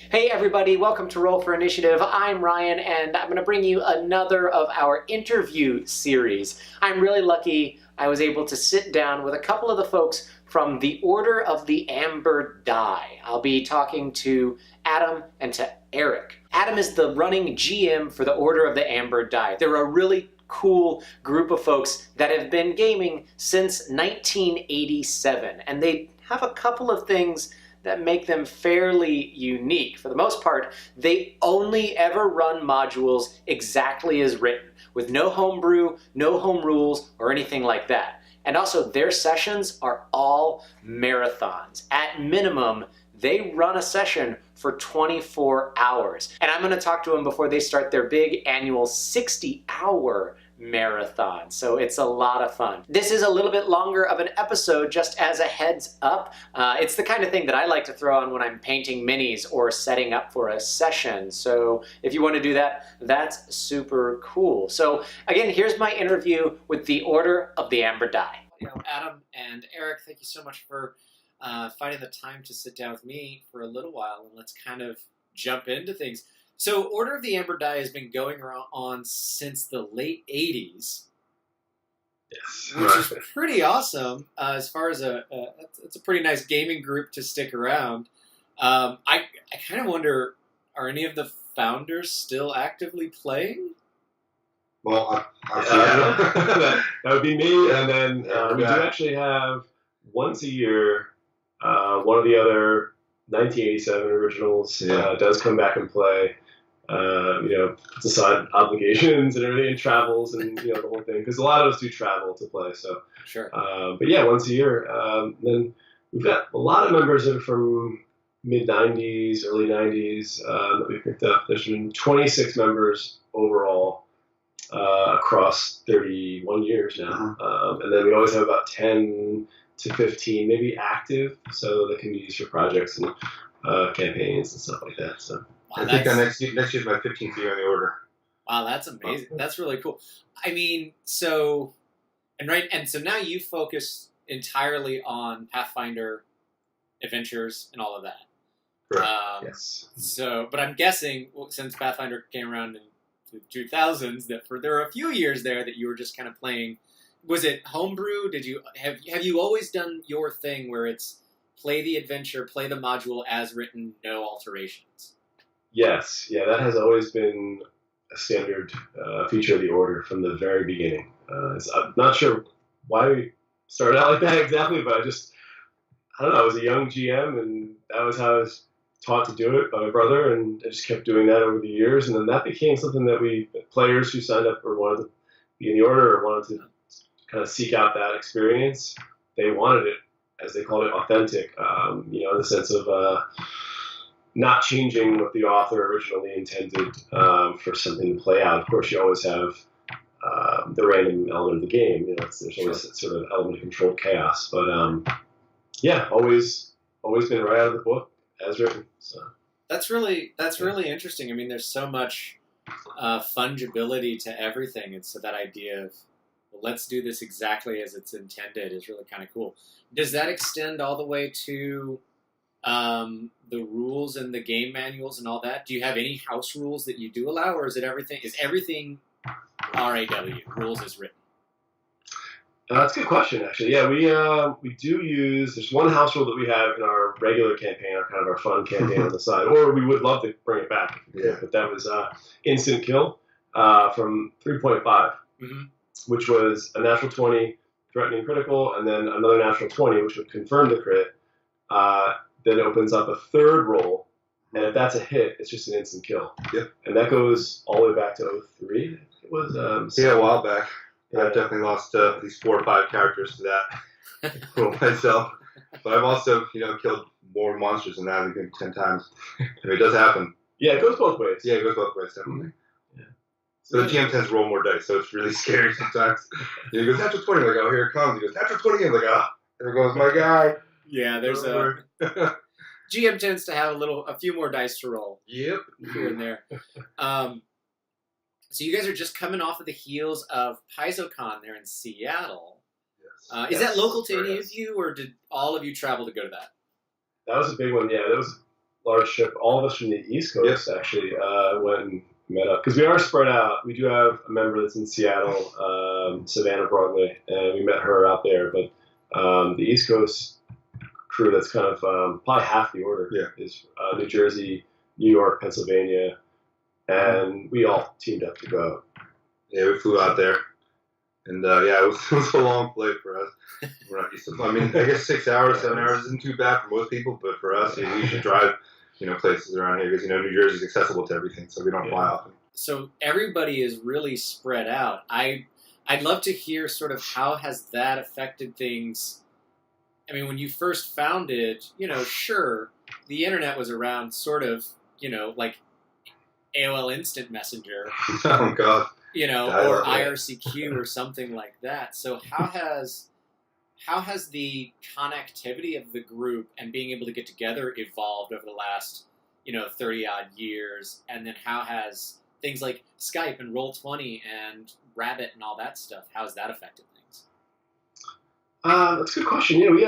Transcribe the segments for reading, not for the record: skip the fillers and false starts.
Hey everybody, welcome to Roll for Initiative. I'm Ryan and I'm going to bring you another of our interview series. I'm really lucky I was able to sit down with a couple of the folks from the Order of the Amber Die. I'll be talking to Adam and to Eric. Adam is the running GM for the Order of the Amber Die. They're a really cool group of folks that have been gaming since 1987, and they have a couple of things that make them fairly unique. For the most part, they only ever run modules exactly as written, with no homebrew, no home rules, or anything like that. And also, their sessions are all marathons. At minimum, they run a session for 24 hours. And I'm going to talk to them before they start their big annual 60-hour marathon. So it's a lot of fun. This is a little bit longer of an episode, just as a heads up. It's the kind of thing that I like to throw on when I'm painting minis or setting up for a session. So if you want to do that, that's super cool. So again, here's my interview with the Order of the Amber Die. Adam and Eric, thank you so much for finding the time to sit down with me for a little while, and let's kind of jump into things. So Order of the Amber Die has been going on since the late 80s. Yes. Which is pretty awesome as far as it's a pretty nice gaming group to stick around. I kind of wonder, are any of the founders still actively playing? Well, that would be me, and then we do actually have once a year one of the other 1987 originals does come back and play. Puts aside obligations and everything, and travels, and the whole thing. Because a lot of us do travel to play, so sure. But yeah, once a year. Then we've got a lot of members that are from mid '90s, early '90s that we picked up. There's been 26 members overall across 31 years now, and then we always have about 10 to 15, maybe active, so that can be used for projects and campaigns and stuff like that. So. Wow, I think next year's my 15th year in the Order. Wow, that's amazing. That's really cool. I mean, so now you focus entirely on Pathfinder adventures and all of that. Correct. Yes. So, but I'm guessing since Pathfinder came around in the 2000s, that there were a few years there that you were just kind of playing. Was it homebrew? Have you always done your thing where it's play the adventure, play the module as written, no alterations? Yes, yeah, that has always been a standard feature of the Order from the very beginning. I'm not sure why we started out like that exactly, but I don't know, I was a young GM, and that was how I was taught to do it by my brother, and I just kept doing that over the years, and then that became something that players who signed up or wanted to be in the Order or wanted to kind of seek out that experience, they wanted it, as they called it, authentic, in the sense of not changing what the author originally intended for something to play out. Of course, you always have the random element of the game. There's always that sort of element of controlled chaos. But always been right out of the book as written. So that's really interesting. I mean, there's so much fungibility to everything, and so that idea of let's do this exactly as it's intended is really kind of cool. Does that extend all the way to the rules and the game manuals and all that? Do you have any house rules that you do allow, or is everything RAW, rules as written? That's a good question, actually. Yeah, we do use, there's one house rule that we have in our regular campaign, our fun campaign on the side, or we would love to bring it back if we could, but that was instant kill from 3.5, which was a natural 20 threatening critical, and then another natural 20, which would confirm the crit. Then it opens up a third roll, and if that's a hit, it's just an instant kill. Yep. And that goes all the way back to 03. It was a while back. Yeah, I've definitely lost at least 4 or 5 characters to that roll myself. But I've also, killed more monsters than that again 10 times. And it does happen. Yeah, it goes both ways. Yeah, it goes both ways, definitely. Yeah. So the GM tends to roll more dice, so it's really scary sometimes. He goes, natural 20. I'm like, oh, here it comes. He goes, natural 20 again. I'm like, there goes my guy. Yeah, there's GM tends to have a few more dice to roll. Yep. Here and there. So you guys are just coming off of the heels of PaizoCon there in Seattle. Yes. Is that local to any of you, or did all of you travel to go to that? That was a big one. Yeah, that was large trip. All of us from the East Coast actually went and met up because we are spread out. We do have a member that's in Seattle, Savannah Broadway, and we met her out there. But the East Coast crew, that's kind of probably half the order, is New Jersey, New York, Pennsylvania, and we all teamed up to go. Yeah, we flew out there, and it was a long flight for us. We're not used to. I mean, I guess 6 hours, 7 hours isn't too bad for most people, but for us, we should drive, places around here because New Jersey's accessible to everything, so we don't fly often. So everybody is really spread out. I'd love to hear sort of how has that affected things. I mean, when you first found it, sure, the internet was around, sort of, like AOL Instant Messenger. Oh God. Or IRCQ or something like that. So how has the connectivity of the group and being able to get together evolved over the last, 30 odd years? And then how has things like Skype and Roll20 and Rabbit and all that stuff, how has that affected things? That's a good question. We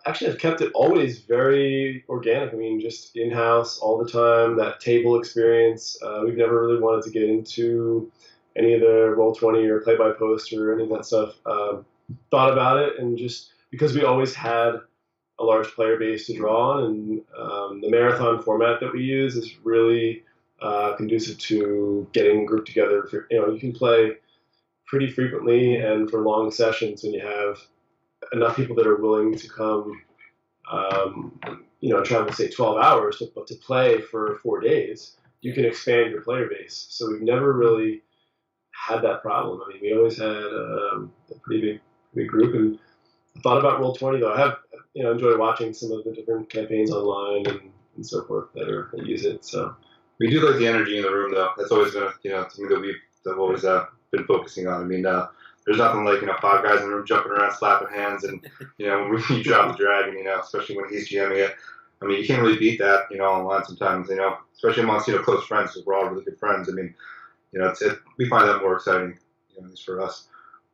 actually have kept it always very organic. I mean, just in-house all the time, that table experience. We've never really wanted to get into any of the Roll20 or play-by-post or any of that stuff. Thought about it, and just because we always had a large player base to draw on, and the marathon format that we use is really conducive to getting grouped together. You can play pretty frequently and for long sessions when you have enough people that are willing to come, travel, say, 12 hours, but to play for 4 days, you can expand your player base. So we've never really had that problem. I mean, we always had a pretty big group, and I thought about Roll20 though. I have, enjoyed watching some of the different campaigns online and so forth that use it. So we do like the energy in the room though. That's always been, something that we've always been focusing on. I mean, there's nothing like 5 guys in the room jumping around, slapping hands, and when you drop the dragon, especially when he's GMing it. I mean, you can't really beat that, online sometimes, especially amongst close friends, because we're all really good friends. I mean, we find that more exciting, at least for us.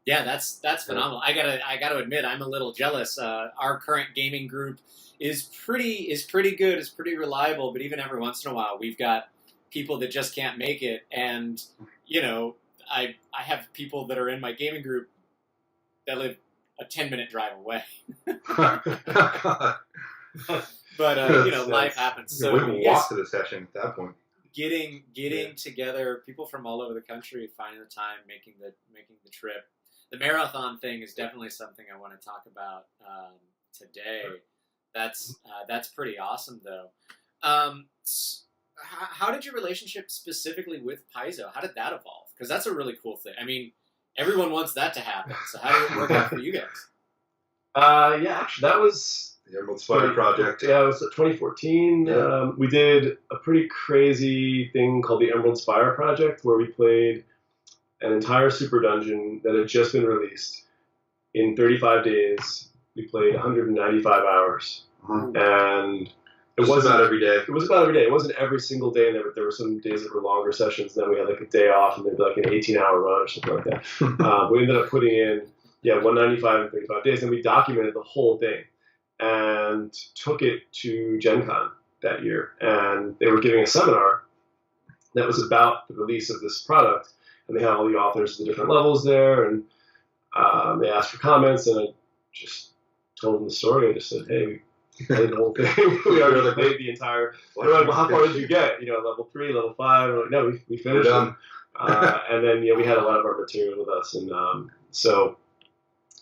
Yeah, that's phenomenal. I gotta admit, I'm a little jealous. Our current gaming group is pretty good. It's pretty reliable, but even every once in a while, we've got people that just can't make it, and I have people that are in my gaming group that live a 10-minute drive away. But life happens. So we walk to the session at that point. Getting together, people from all over the country, finding the time, making the trip. The marathon thing is definitely something I want to talk about today. That's pretty awesome, though. How did your relationship specifically with Paizo? How did that evolve? Because that's a really cool thing. I mean, everyone wants that to happen. So how did it work out for you guys? Actually, that was the Emerald Spider project. Yeah, it was 2014. Yeah. We did a pretty crazy thing called the Emerald Spire project, where we played an entire super dungeon that had just been released. In 35 days, we played 195 hours. And it wasn't about every day. It was about every day. It wasn't every single day, and there were some days that were longer sessions, and then we had like a day off, and there'd be like an 18-hour run or something like that. We ended up putting in 195 in 35 days, and we documented the whole thing and took it to Gen Con that year. And they were giving a seminar that was about the release of this product, and they had all the authors of the different levels there, and they asked for comments, and I just told them the story. I just said, hey, we played the whole thing. We already played the entire. How far did you get? Level 3, level 5. We're like, no, we finished them. And then we had a lot of our material with us, and so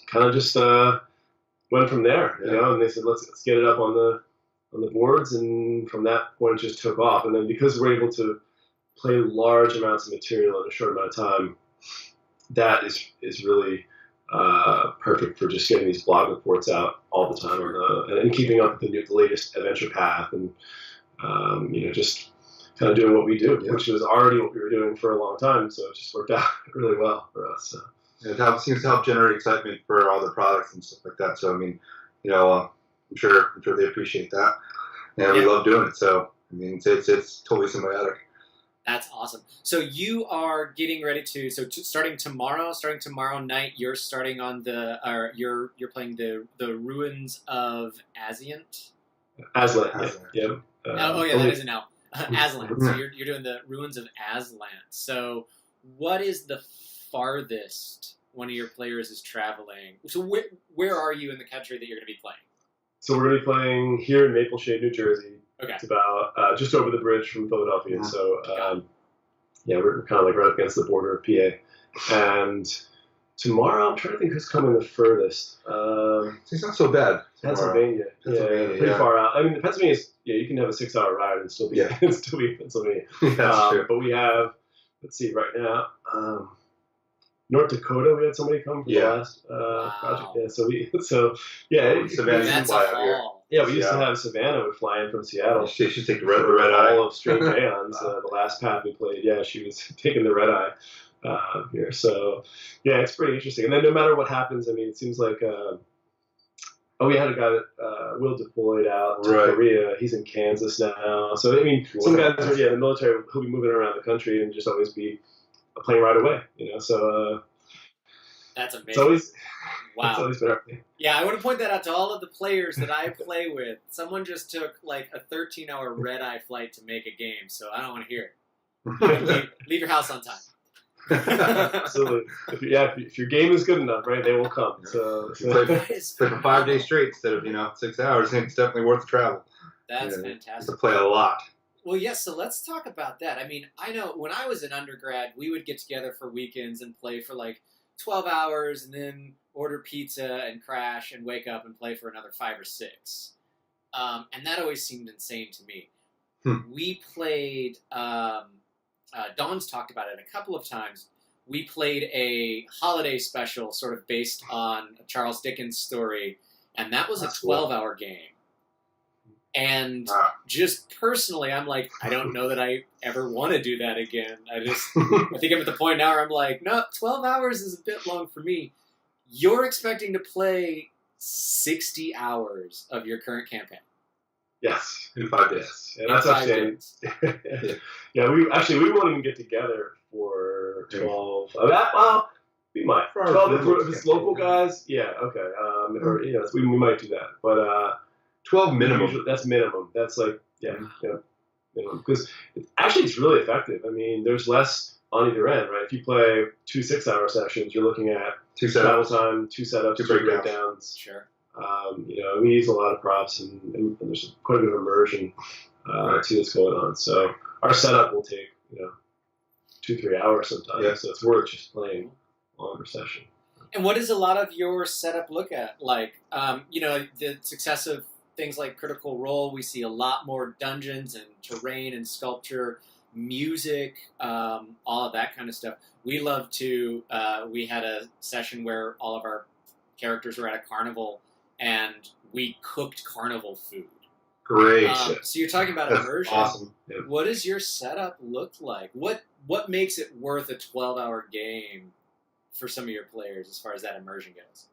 kind of just went from there. And they said, let's get it up on the boards, and from that point it just took off. And then because we're able to play large amounts of material in a short amount of time, that is really perfect for just getting these blog reports out all the time and keeping up with the latest adventure path, and just kind of doing what we do, which was already what we were doing for a long time. So it just worked out really well for us. So. It seems to help generate excitement for all the products and stuff like that. So I mean, I'm sure they appreciate that, and we love doing it. So I mean, it's totally symbiotic. That's awesome. So you are getting ready to starting tomorrow night. You're starting on you're playing the Ruins of Azlant. Azlant. Yeah. that is an L. Azlant. So you're doing the ruins of Azlant. So what is the farthest one of your players is traveling? So where are you in the country that you're going to be playing? So we're going to be playing here in Maple Shade, New Jersey. Okay. It's about just over the bridge from Philadelphia. Mm-hmm. So we're kind of like right up against the border of PA. And tomorrow, I'm trying to think who's coming the furthest. It's not so bad. Pennsylvania. Yeah, pretty far out. I mean, Pennsylvania is, you can have a 6-hour ride and still be in Pennsylvania. That's true. But we have, let's see, right now, North Dakota, we had somebody come for the last project. Yeah, Savannah that's fly out here. Yeah, we used to have Savannah would fly in from Seattle. She should take the red eye. All of Strange Aeons, the last path we played. Yeah, she was taking the red eye here. So, yeah, it's pretty interesting. And then no matter what happens, I mean, it seems like, we had a guy that Will deployed out to Korea. He's in Kansas now. So, I mean, some guys are, the military will be moving around the country and just always be playing right away, So, that's amazing. It's always, wow. It's always been our thing. Yeah, I want to point that out to all of the players that I play with. Someone just took like a 13-hour red-eye flight to make a game, so I don't want to hear it. Leave your house on time. Absolutely. If your game is good enough, right, they will come. So play for 5 days straight instead of 6 hours. It's definitely worth the travel. That's fantastic. To play a lot. Well, yes. So let's talk about that. I mean, I know when I was an undergrad, we would get together for weekends and play for like 12 hours, and then order pizza and crash and wake up and play for another 5 or 6. And that always seemed insane to me. We played. Dawn's talked about it a couple of times. We played a holiday special sort of based on a Charles Dickens story, and that was a 12-hour game. And just personally, I'm like, I don't know that I ever want to do that again. I think I'm at the point now where I'm like, no, 12 hours is a bit long for me. You're expecting to play 60 hours of your current campaign. Yes, in 5 days. Yeah, that's actually. We won't even get together for 12. We might. 12 if it's local guys. Yeah, okay. We might do that, but 12 minimum. Usually, that's minimum. That's like minimum, because it's really effective. I mean, there's less on either end, right? If you play 2 6-hour sessions, you're looking at 2 travel time, 2 setups, 2 breakdowns. Sure. We use a lot of props, and there's quite a bit of immersion to what's going on. So our setup will take 2-3 hours sometimes. Yeah. So it's worth just playing a longer session. And what does a lot of your setup look at? Like, the successive things like Critical Role, we see a lot more dungeons and terrain and sculpture, music, all of that kind of stuff. We love to. We had a session where all of our characters were at a carnival, and we cooked carnival food. Great. So you're talking about immersion. Awesome. Yeah. What does your setup look like? What makes it worth a 12-hour game for some of your players as far as that immersion goes?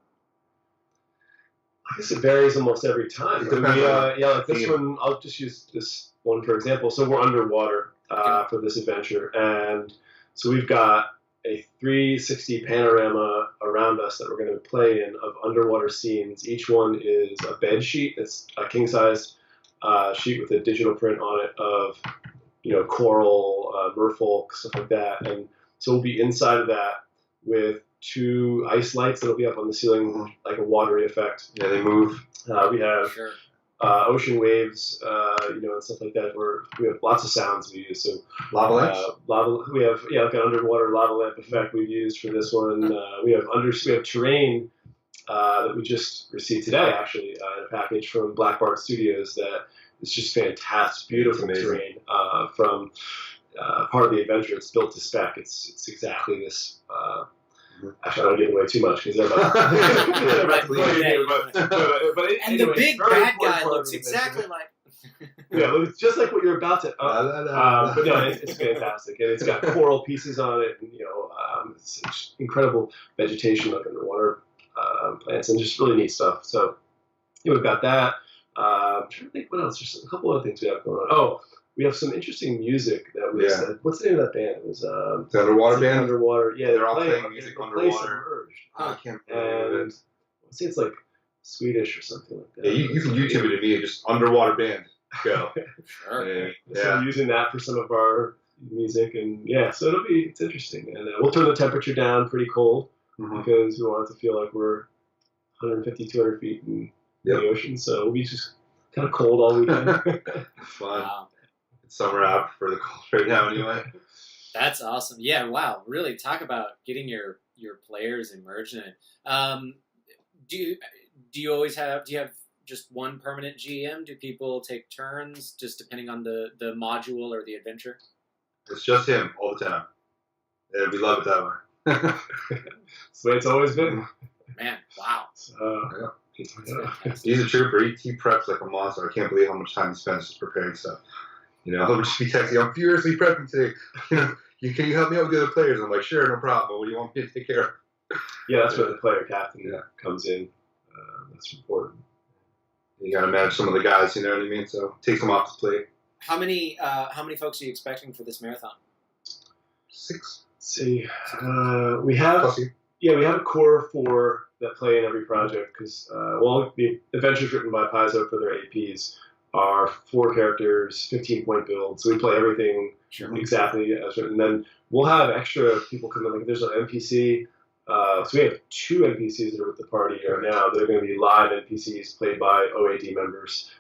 I guess it varies almost every time. Like this one, I'll just use this one for example. So we're underwater for this adventure, and so we've got a 360 panorama around us that we're going to play in of underwater scenes. Each one is a bed sheet. It's a king-sized sheet with a digital print on it of, coral, merfolk, stuff like that. And so we'll be inside of that with 2 ice lights that'll be up on the ceiling, like a watery effect. Yeah, they move. We have ocean waves, and stuff like that. We have lots of sounds we use. So lava lamps. We have like an underwater lava lamp effect we've used for this one. We have terrain that we just received today, actually, in a package from Black Bart Studios that is just fantastic, beautiful terrain from part of the adventure. It's built to spec. It's exactly this. Actually, I don't give away too much because the big bad guy looks exactly like. It's just like what you're about to. But no, it's fantastic, and it's got coral pieces on it, and it's incredible vegetation, like underwater plants, and just really neat stuff. So we've got that. I'm trying to think what else. There's a couple other things we have going on. Oh, we have some interesting music that we said. What's the name of that band? It was the Underwater Band. Underwater, yeah. They're all playing music underwater. I can't remember. And I'd say it's like Swedish or something like that. Yeah, you can YouTube it to me. Just Underwater Band. go. Sure. So we're using that for some of our music, and so it's interesting. And we'll turn the temperature down pretty cold because we want it to feel like we're 150, 200 feet in the ocean. So we'll be just kind of cold all weekend. It's fun. Wow. It's summer out for the cold right now anyway. That's awesome. Yeah, wow. Really talk about getting your players immersed in it. Do you always have just one permanent GM? Do people take turns just depending on the module or the adventure? It's just him all the time. And we love it that way. That's the way it's always been. Man, wow. He's a trooper. He preps like a monster. I can't believe how much time he spends just preparing stuff. He'll just be texting, I'm furiously prepping today. Can you help me out with the other players? I'm like, sure, no problem. What do you want me to take care of? Yeah, that's where the player captain comes in. That's important. You got to manage some of the guys, you know what I mean? So it takes them off the plate. How many folks are you expecting for this marathon? 6. Let's see. We have a core of 4 that play in every project because the adventures written by Paizo for their APs are 4 characters, 15-point builds. So we play everything exactly as written. And then we'll have extra people come in. Like there's an NPC. So we have 2 NPCs that are with the party right now. They're going to be live NPCs played by OAD members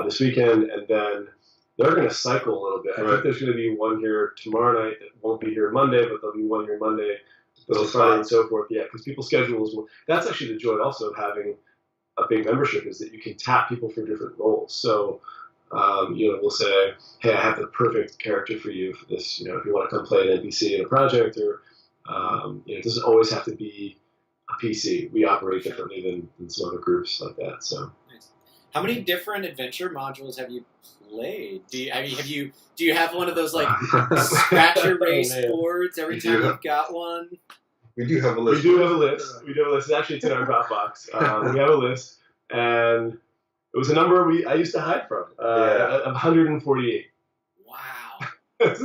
this weekend, and then they're going to cycle a little bit. I think there's going to be one here tomorrow night that won't be here Monday, but there'll be one here Monday, Friday, and so forth. Yeah, because people's schedules will. That's actually the joy also of having a big membership is that you can tap people for different roles. So, we'll say, hey, I have the perfect character for you for this. If you want to come play an NPC in a project or it doesn't always have to be a PC. We operate differently than some other groups like that. So, how many different adventure modules have you played? Do you have one of those like scratch your race boards every time you've got one? We do have a list. It's actually it's in our Dropbox. We have a list, and it was a number I used to hide from. 148. Wow.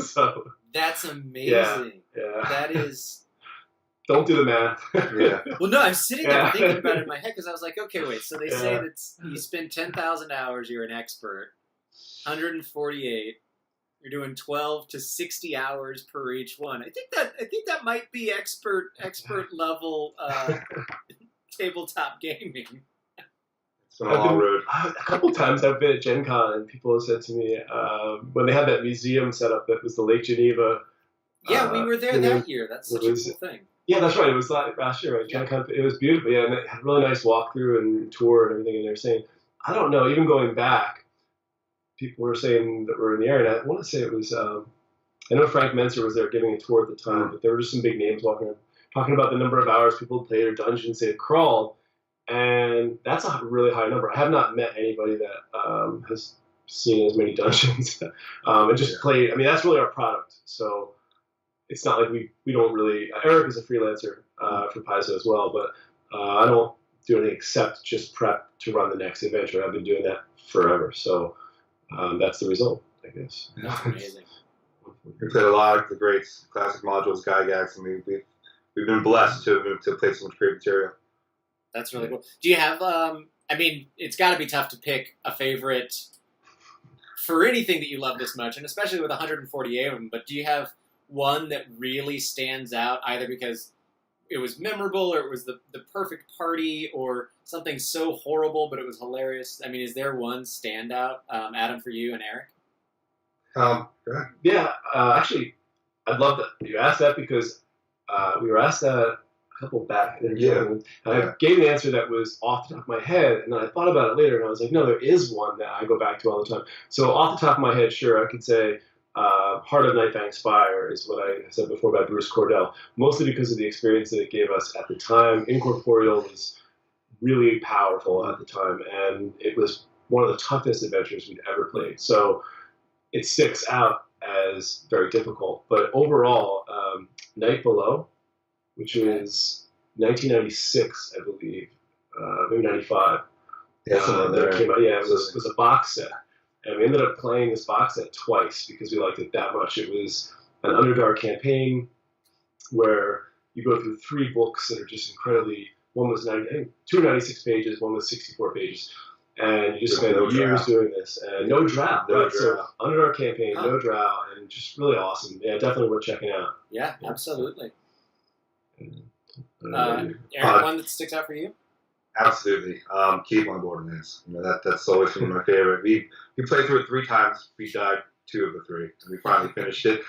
So that's amazing. Yeah. That is. Don't do the math. Well, no, I'm sitting there thinking about it in my head because I was like, okay, wait. So they say that you spend 10,000 hours, you're an expert. 148. You're doing 12 to 60 hours per each one. I think that might be expert level tabletop gaming. It's been a long road. A couple times I've been at Gen Con and people have said to me when they had that museum set up that was the Lake Geneva. Yeah, we were there that year. That's such a cool thing. Yeah, that's right. It was last year, right? Gen Con. It was beautiful. Yeah, and it had a really nice walkthrough and tour and everything. And they're saying, I don't know, even going back, people were saying that were in the area. And I want to say it was, I know Frank Menser was there giving a tour at the time, but there were just some big names walking around, talking about the number of hours people had played or dungeons they had crawled. And that's a really high number. I have not met anybody that has seen as many dungeons and just played. I mean, that's really our product. So it's not like we don't really. Eric is a freelancer for Paizo as well, but I don't do anything except just prep to run the next adventure. I've been doing that forever. So that's the result, I guess. That's amazing. We played a lot of the great classic modules, Gygax, and we've been blessed to play so much great material. That's really cool. Do you have, I mean, it's got to be tough to pick a favorite for anything that you love this much, and especially with 148 of them, but do you have one that really stands out, either because it was memorable or it was the perfect party or something so horrible but it was hilarious? I mean, is there one standout, Adam, for you and Eric? Actually, I'd love that you asked that because we were asked that a couple back. And I gave an answer that was off the top of my head, and then I thought about it later, and I was like, no, there is one that I go back to all the time. So off the top of my head, sure, I could say Heart of Nightfang Spire is what I said before by Bruce Cordell, mostly because of the experience that it gave us at the time. Incorporeal was really powerful at the time, and it was one of the toughest adventures we'd ever played. So it sticks out as very difficult. But overall, Night Below, which was 1996, I believe, maybe 95. Yeah, that came out. Yeah, it was a box set. And we ended up playing this box set twice because we liked it that much. It was an Underdark campaign where you go through 3 books that are just incredibly, one was 296 pages, one was 64 pages. and you just spend No years drought. doing this, and no drought. No Right? So drought. Underdark campaign, Huh. no drought, and just really awesome. Yeah, definitely worth checking out. Yeah, absolutely. Uh, Eric, one that sticks out for you? Absolutely. Keep on Borderlands. That's always been my favorite. We played through it 3 times. We died 2 of the 3, and we finally finished it.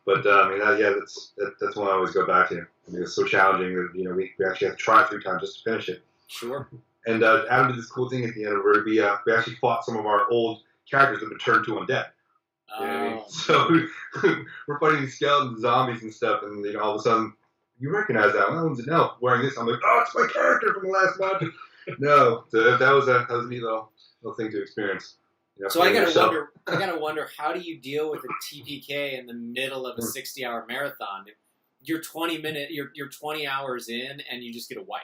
But that's one I always go back to. It's so challenging that we actually have to try it 3 times just to finish it. Sure. And Adam did this cool thing at the end where we actually fought some of our old characters that have been turned to undead. You know what I mean? So we're fighting these skeletons, zombies, and stuff, and all of a sudden, you recognize that one's an elf wearing this. I'm like, oh, it's my character from the last mod. No, so that was a neat little thing to experience. So I gotta wonder, how do you deal with a TPK in the middle of a 60-hour marathon? You're 20 hours in, and you just get a wipe.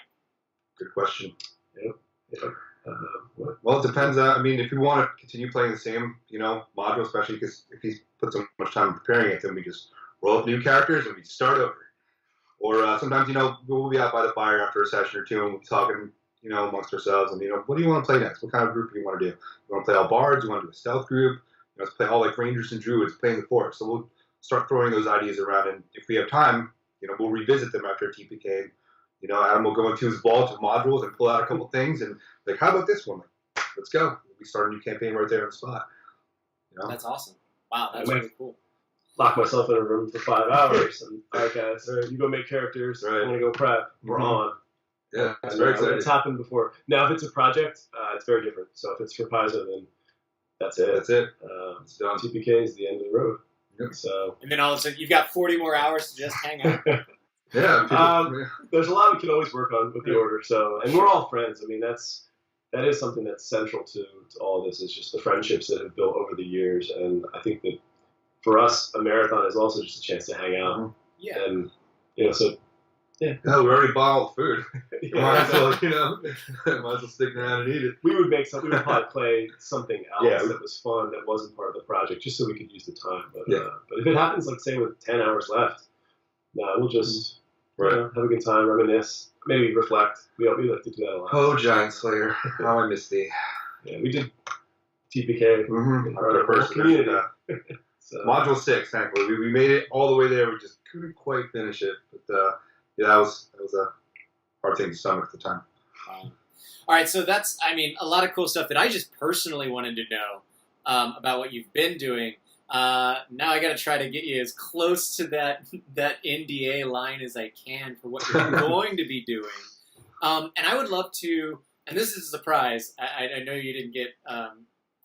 Good question. Yep. Well, it depends. If you want to continue playing the same, module, especially because if he's put so much time preparing it, then we just roll up new characters and we start over. Or sometimes, we'll be out by the fire after a session or 2 and we'll be talking, amongst ourselves and, what do you want to play next? What kind of group do you want to do? You want to play all bards? You want to do a stealth group? Let's play all like rangers and druids, play in the forest. So we'll start throwing those ideas around, and if we have time, we'll revisit them after TPK. Adam will go into his vault of modules and pull out a couple things and like, how about this one? Like, let's go. We start a new campaign right there on the spot. That's awesome. Wow, that's I might really cool. Lock myself in a room for 5 hours, and all right, guys, you go make characters. Right. I'm gonna go prep. We're on. Yeah, it's very exciting. It's happened before. Now, if it's a project, it's very different. So if it's for Paizo, then that's it. That's it. It's done. TPK is the end of the road. Yep. So. And then all of a sudden, you've got 40 more hours to just hang out. Yeah. There's a lot we can always work on with the order. So, and we're all friends. I mean, that is something that's central to all of this. Is just the friendships that have built over the years, and I think that for us, a marathon is also just a chance to hang out. Yeah. And so. Yeah. No, we already bought all the food. Yeah. Might as well, might as well stick around and eat it. We would probably play something else Yeah. that was fun that wasn't part of the project, just so we could use the time. But Yeah. but if it happens, like say with 10 hours left, we'll just Right. have a good time, reminisce, maybe reflect. We like to do that a lot. Oh, Giant Slayer. How I miss thee. Yeah, we did TPK. Mm-hmm. Our Our first community. So, Module 6, thankfully. We made it all the way there. We just couldn't quite finish it. But that was a hard thing to stomach at the time. All right, so that's, a lot of cool stuff that I just personally wanted to know about what you've been doing. Now I got to try to get you as close to that NDA line as I can for what you're going to be doing. And I would love to, and this is a surprise, I know you didn't get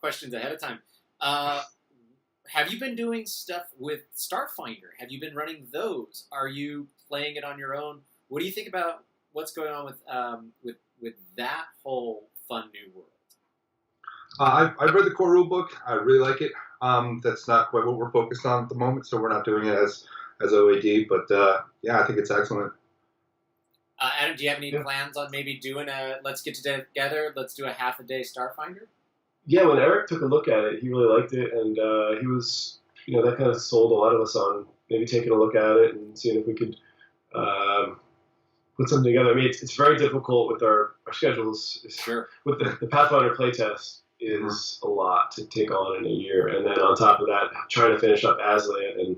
questions ahead of time. Have you been doing stuff with Starfinder? Have you been running those? Are you playing it on your own? What do you think about what's going on with that whole fun new world? I've read the core rulebook. I really like it. That's not quite what we're focused on at the moment, so we're not doing it as OAD. But I think it's excellent. Adam, do you have any plans on maybe doing let's get together, let's do a half a day Starfinder? Yeah, when Eric took a look at it, he really liked it, and he was, that kind of sold a lot of us on maybe taking a look at it and seeing if we could put something together. It's very difficult with our schedules. Sure. With the Pathfinder playtest is a lot to take on in a year, and then on top of that, trying to finish up Azlant, and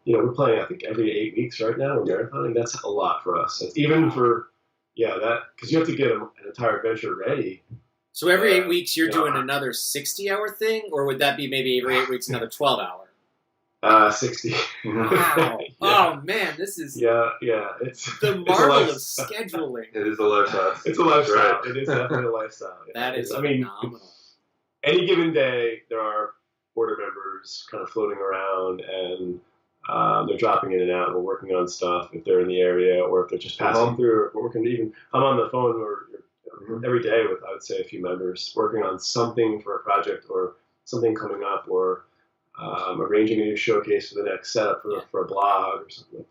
we're playing I think every 8 weeks right now. We're marathoning. That's a lot for us. That's even for that because you have to get an entire adventure ready. So every 8 weeks you're doing another 60-hour thing, or would that be maybe every 8 weeks another 12-hour? 60. Wow. Yeah. Oh man, this is It's the marvel of scheduling. It is a lifestyle. It's a lifestyle. Right. It is definitely a lifestyle. Yeah. That is phenomenal. Any given day, there are order members kind of floating around, and they're dropping in and out, and we're working on stuff if they're in the area, or if they're just passing through, or we're working even. I'm on the phone every day with, I would say, a few members working on something for a project or something coming up, or arranging a new showcase for the next setup for a blog or something.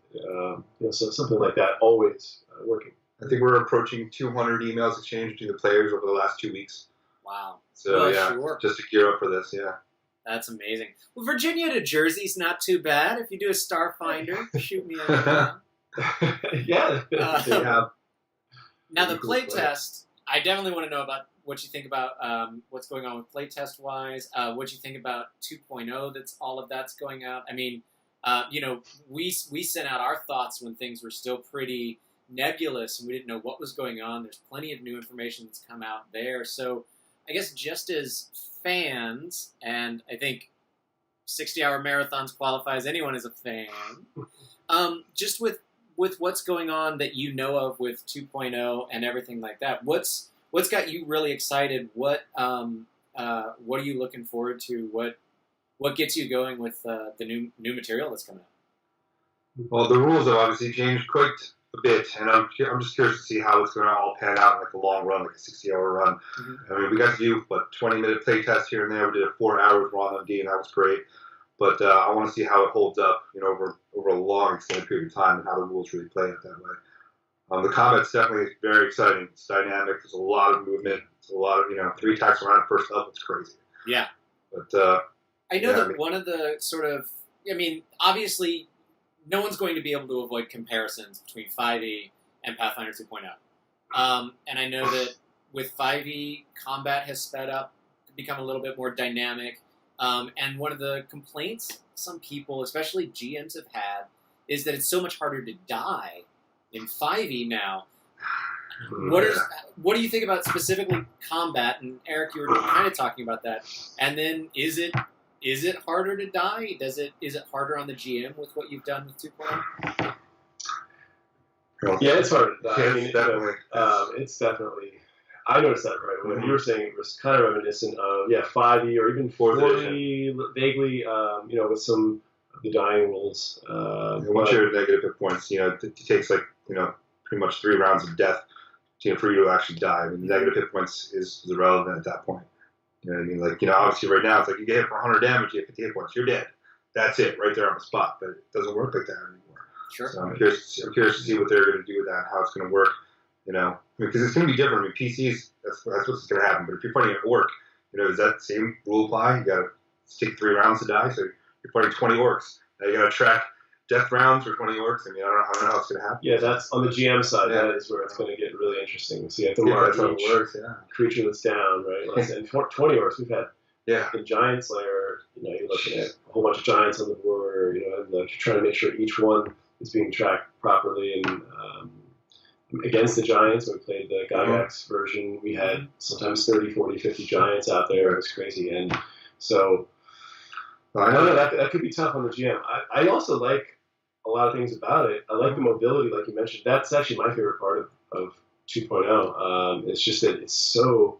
So something like that. Always working. I think we're approaching 200 emails exchanged between the players over the last 2 weeks. Wow. So sure. just to gear up for this, That's amazing. Well, Virginia to Jersey's not too bad. If you do a Starfinder, shoot me a Yeah. Now the playtest, I definitely want to know about what you think about what's going on with playtest wise. What you think about 2.0. That's all of that's going out. I mean, we sent out our thoughts when things were still pretty nebulous and we didn't know what was going on. There's plenty of new information that's come out there. So I guess just as fans, and I think 60-hour marathons qualifies anyone as a fan. Just with what's going on that you know of with 2.0 and everything like that, what's got you really excited? What are you looking forward to? What gets you going with the new material that's coming out? Well, the rules have obviously changed quite a bit, and I'm just curious to see how it's going to all pan out in like a long run, like a 60-hour run. Mm-hmm. I mean, we got to do 20-minute play test here and there. We did a 4 hours raw on D, and that was great. But I want to see how it holds up, over a long extended period of time, and how the rules really play it that way. The combat's definitely very exciting. It's dynamic. There's a lot of movement. It's a lot of 3 attacks around first up. It's crazy. Yeah. But I know that one of the sort of, obviously, no one's going to be able to avoid comparisons between 5e and Pathfinder 2.0. And I know that with 5e, combat has sped up, become a little bit more dynamic. And one of the complaints some people, especially GMs, have had is that it's so much harder to die in 5e now. What do you think about specifically combat? And Eric, you were kind of talking about that. And then is it harder to die? Is it harder on the GM with what you've done with 2.0? Yeah, it's harder to die. Yeah, definitely. It's definitely. I noticed that right away. Mm-hmm. You were saying it was kind of reminiscent of 5e or even 4e, vaguely, with some of the dying rules. Once you're at negative hit points, it takes pretty much 3 rounds of death for you to actually die. I mean, negative hit points is irrelevant at that point. You know what I mean? Obviously right now it's like you get hit for 100 damage, you have 50 hit points, you're dead. That's it, right there on the spot. But it doesn't work like that anymore. Sure. So I'm curious to see what they're going to do with that, how it's going to work. Because it's going to be different. PCs, that's what's going to happen. But if you're fighting at orc, does that same rule apply? You got to take 3 rounds to die. So you're fighting 20 orcs. Now you got to track death rounds for 20 orcs. I don't know how it's going to happen. Yeah, that's on the GM side. Yeah. That is where it's going to get really interesting. So you have to mark each creature that's down, right? And 20 orcs we've had. Yeah. In Giant Slayer, you're looking at a whole bunch of giants on the board, and you're trying to make sure each one is being tracked properly. And against the giants, when we played the Gygax version, we had sometimes 30, 40, 50 giants out there. It was crazy. And so I know that could be tough on the GM. I also like a lot of things about it. I like the mobility, like you mentioned. That's actually my favorite part of 2.0. It's just that it's so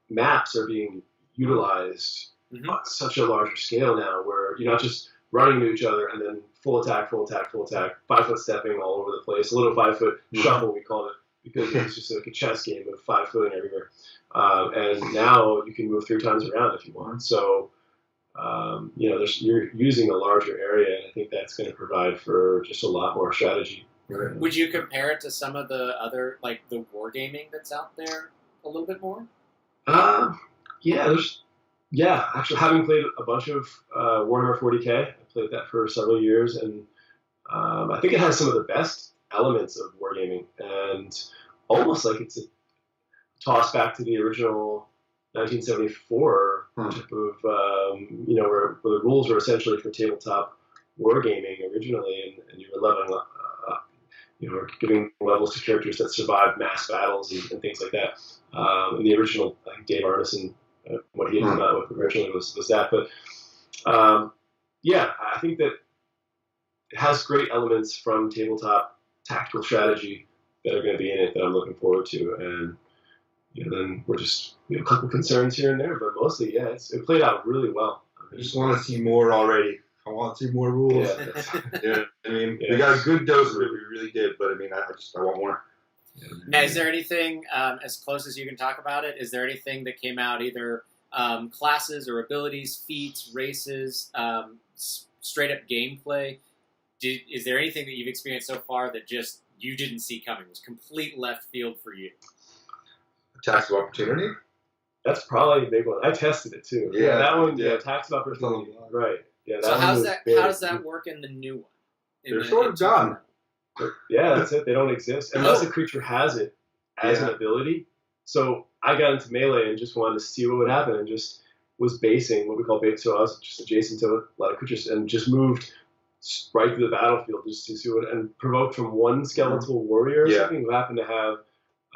maps are being utilized on such a larger scale now, where you're not just running into each other and then full attack, 5-foot stepping all over the place, a little 5-foot shuffle we call it, because it's just like a chess game of 5-footing everywhere. And now you can move 3 times around if you want. So you're using a larger area, and I think that's going to provide for just a lot more strategy. Right. Would you compare it to some of the other, like the wargaming that's out there a little bit more? Actually, having played a bunch of Warhammer 40K, I played that for several years, and I think it has some of the best elements of wargaming, and almost like it's a toss back to the original 1974 type of, where the rules were essentially for tabletop wargaming originally, and you were leveling up, giving levels to characters that survived mass battles and things like that. In the original, I think Dave Arneson, what he had come out with originally was that. But I think that it has great elements from tabletop tactical strategy that are going to be in it that I'm looking forward to. And then we're just a couple concerns here and there, but mostly, it played out really well. I just want to see more already. I want to see more rules. We got a good dose of it. We really did, but I want more. Now, is there anything, as close as you can talk about it, is there anything that came out, either classes or abilities, feats, races, straight up gameplay? Is there anything that you've experienced so far that just you didn't see coming? It was complete left field for you? Attacks of opportunity? That's probably a big one. I tested it too. Yeah, that one, attacks of opportunity. Right. Yeah, so how does that work in the new one? They're sort of gone. Yeah, that's it. They don't exist unless the creature has it as an ability. So I got into Melee and just wanted to see what would happen, and just was basing what we call base. So I was just adjacent to a lot of creatures and just moved right through the battlefield just to see what, and provoked from one skeletal warrior or something who happened to have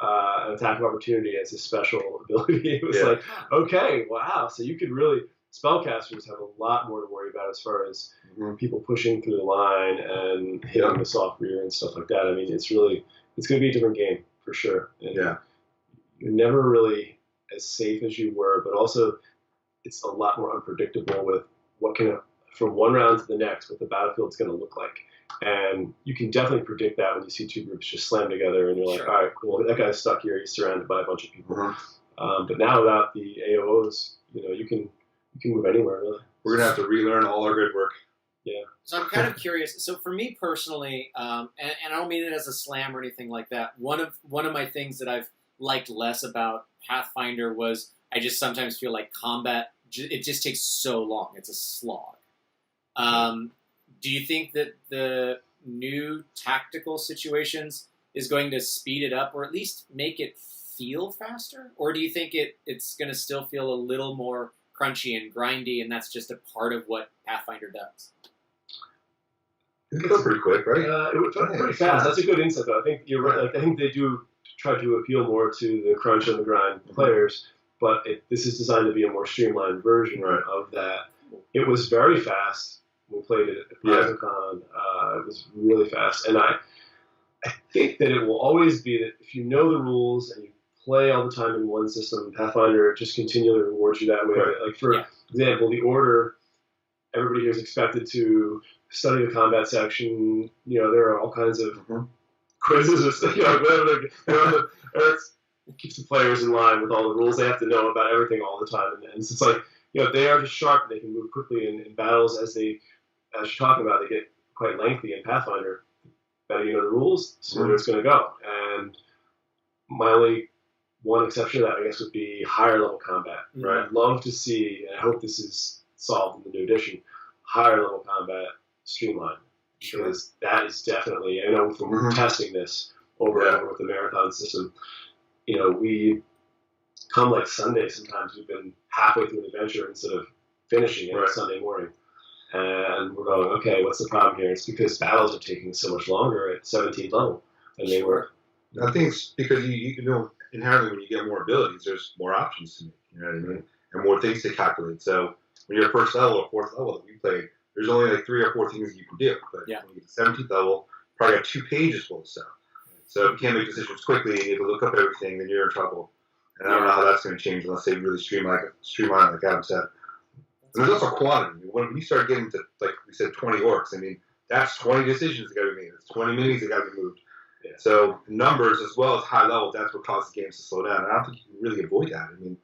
an attack of opportunity as a special ability. It was like, okay, wow. So you could really, spellcasters have a lot more to worry about as far as people pushing through the line and hitting the soft rear and stuff like that. I mean, it's going to be a different game for sure. And you're never really as safe as you were, but also it's a lot more unpredictable with what from one round to the next, what the battlefield's going to look like. And you can definitely predict that when you see two groups just slam together and you're like, all right, cool, that guy's stuck here. He's surrounded by a bunch of people. But now without the AOs, you can move anywhere, really. We're going to have to relearn all our good work. Yeah. So I'm kind of curious. So for me personally, and I don't mean it as a slam or anything like that, one of my things that I've liked less about Pathfinder was I just sometimes feel like combat, it just takes so long. It's a slog. Do you think that the new tactical situations is going to speed it up or at least make it feel faster? Or do you think it's going to still feel a little more crunchy and grindy, and that's just a part of what Pathfinder does? It goes pretty quick, right? It was pretty fast. That's a good insight, though. I think you're right. Like, I think they do try to appeal more to the crunch and the grind players, but this is designed to be a more streamlined version of that. It was very fast. We played it at PaizoCon. It was really fast. And I think that it will always be that if you know the rules and you play all the time in one system, Pathfinder just continually rewards you that way. Right. Like, for example, the Order, everybody here is expected to study the combat section. There are all kinds of quizzes or stuff. Whatever. Eric keeps the players in line with all the rules. They have to know about everything all the time. And so it's like, they are just sharp. They can move quickly in battles as you're talking about, they get quite lengthy in Pathfinder. Better you know the rules, the smoother it's going to go. And my only one exception to that, I guess, would be higher level combat. Right? I'd love to see, and I hope this is solved in the new edition, higher level combat streamlined. Because that is definitely, I know from testing this over and over with the marathon system, we come like Sunday, sometimes we've been halfway through an adventure instead of finishing it Sunday morning. And we're going, okay, what's the problem here? It's because battles are taking so much longer at 17th level than they were. I think it's because inherently when you get more abilities, there's more options to make, you know what I mean? And more things to calculate. So when you're first level or fourth level that we played, there's only like 3 or 4 things you can do. But when you get to 17th level, you probably got 2 pages full of stuff. So if you can't make decisions quickly and you have to look up everything, then you're in trouble. And I don't know how that's going to change unless they really streamline it, like Adam said. And there's also quantity. When we start getting to, like we said, 20 orcs, I mean, that's 20 decisions that got to be made. It's 20 minis that got to be moved. Yeah. So numbers as well as high level, that's what causes games to slow down. And I don't think you can really avoid that. I mean,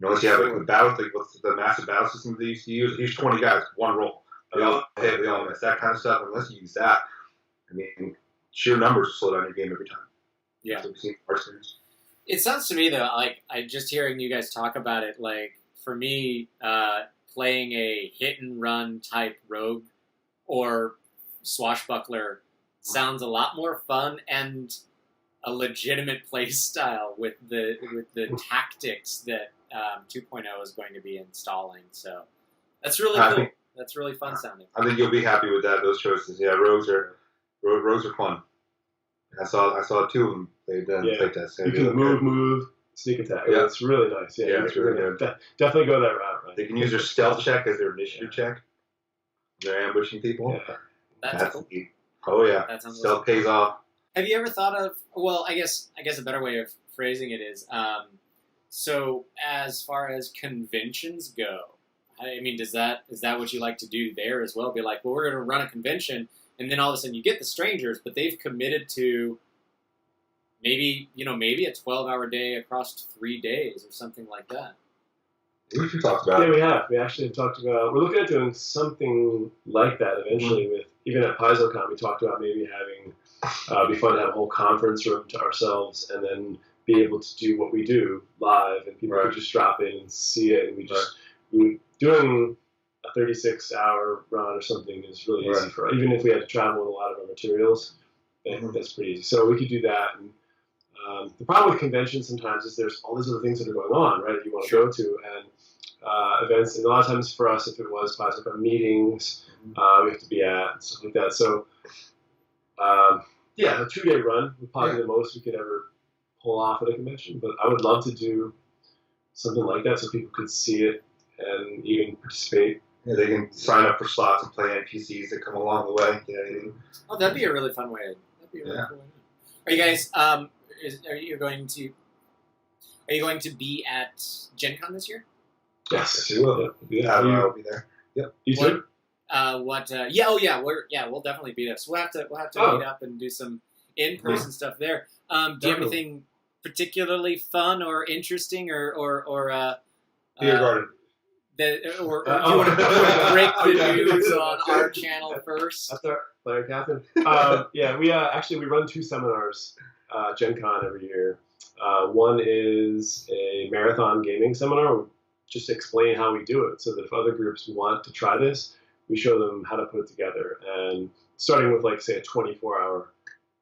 unless you have like the battle, like what's the massive battle system they used to use? Here's 20 guys, 1 roll. They all hit, they all miss. That kind of stuff. Unless you use that, I mean, sheer numbers will slow down your game every time. Yeah. That's what we've seen in our series. It sounds to me, though, like, just hearing you guys talk about it, like, for me, playing a hit-and-run type rogue or swashbuckler sounds a lot more fun and a legitimate play style with the tactics that 2.0 is going to be installing. So that's really cool. That's really fun sounding. I think you'll be happy with those choices. Yeah, rogues are fun. I saw 2 of them. They've done play tests. You can move, sneak attack. Yeah, it's really nice. Yeah, it's really good. Definitely go that route. Right? They can use their stealth check as their initiative check. They're ambushing people. Yeah. That's cool. Oh yeah, stealth pays off. Have you ever thought of? Well, I guess a better way of phrasing it is. So as far as conventions go, I mean, is that what you like to do there as well? Be like, well, we're going to run a convention. And then all of a sudden you get the strangers, but they've committed to maybe a 12-hour day across 3 days or something like that. We talked about. Yeah, we have. We actually have talked about. We're looking at doing something like that eventually. With even at PaizoCon, we talked about maybe having. It'd be fun to have a whole conference room to ourselves, and then be able to do what we do live, and people could just drop in and see it. And we doing a 36-hour run or something is really easy for us. Even if we had to travel with a lot of our materials, that's pretty easy. So we could do that. And The problem with conventions sometimes is there's all these other things that are going on, right, that you want to go to, and events. And a lot of times for us, if it was classic meetings, we have to be at and stuff like that. So, yeah, a 2-day run would probably be the most we could ever pull off at a convention. But I would love to do something like that so people could see it and even participate. Yeah, they can sign up for slots and play NPCs that come along the way. Yeah. Oh, that'd be a really fun way. That'd be a really cool way. Are you guys? Are you going to be at Gen Con this year? Yes, you will. Yeah, I'll be there. Yep. You too? We'll definitely be there. So we'll have to meet up and do some in-person stuff there. Do you have anything particularly fun or interesting or Beer garden. do you want to break the news on our channel first? That's our player captain. We run 2 seminars, Gen Con every year. One is a marathon gaming seminar. We just explain how we do it, so that if other groups want to try this, we show them how to put it together. And starting with, like, say, a 24-hour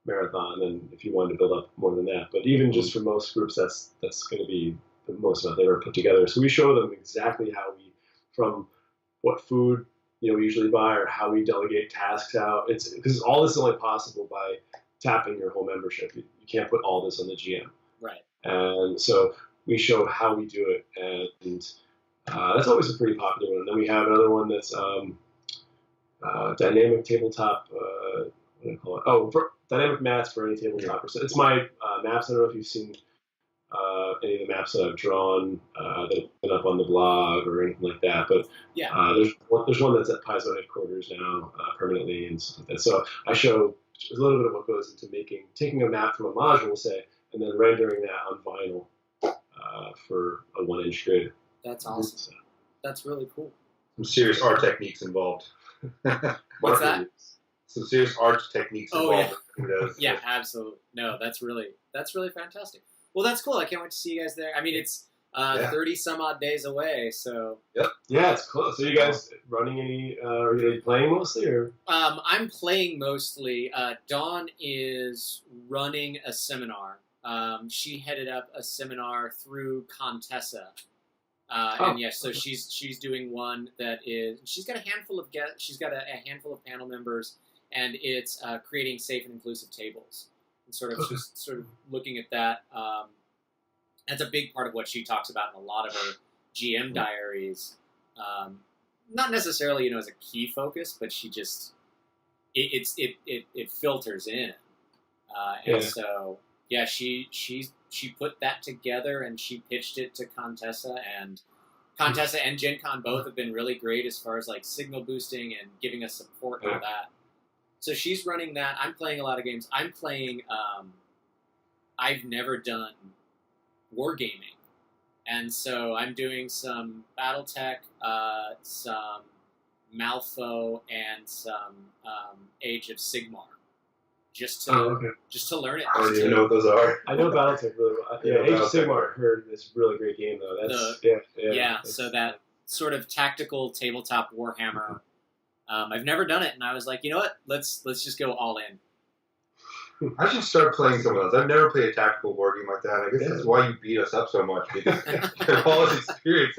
marathon, and if you wanted to build up more than that, but even just for most groups, that's going to be the most amount they ever put together. So we show them exactly how we, from what food we usually buy, or how we delegate tasks out. It's because all this is only possible by tapping your whole membership. You can't put all this on the GM. Right. And so we show how we do it, and that's always a pretty popular one. And then we have another one that's dynamic tabletop. What do I call it? Oh, dynamic mats for any tabletop. So it's my maps. I don't know if you've seen any of the maps that I've drawn that have been up on the blog or anything like that. But there's one that's at Paizo headquarters now permanently and stuff like that. So I show a little bit of what goes into taking a map from a module, say, and then rendering that on vinyl for a 1-inch grid. That's awesome. So, that's really cool. Some serious art techniques involved. What's that? Some serious art techniques involved. Yeah, absolutely. No, that's really fantastic. Well, that's cool. I can't wait to see you guys there. I mean, it's 30 some odd days away, so. Yep. Yeah, it's close. So you guys running any? Are you playing mostly, or? I'm playing mostly. Dawn is running a seminar. She headed up a seminar through Contessa. And yes, so she's doing one that is. She's got a handful of She's got a handful of panel members, and it's creating safe and inclusive tables. And sort of looking at that. That's a big part of what she talks about in a lot of her GM diaries. Not necessarily, as a key focus, but she just it filters in, and so she put that together and she pitched it to Contessa, and Gen Con both have been really great as far as like signal boosting and giving us support and all that. So she's running that. I'm playing a lot of games. I'm playing. I've never done wargaming, and so I'm doing some BattleTech, some Malfo, and some Age of Sigmar, just to learn it. I don't even know what those are. I know BattleTech really well. Yeah, Age of Sigmar. I heard it's a really great game though. So that sort of tactical tabletop Warhammer. I've never done it, and I was like, you know what? Let's just go all in. I should start playing some of those. I've never played a tactical war game like that. I guess that's why you beat us up so much, because you have all this experience.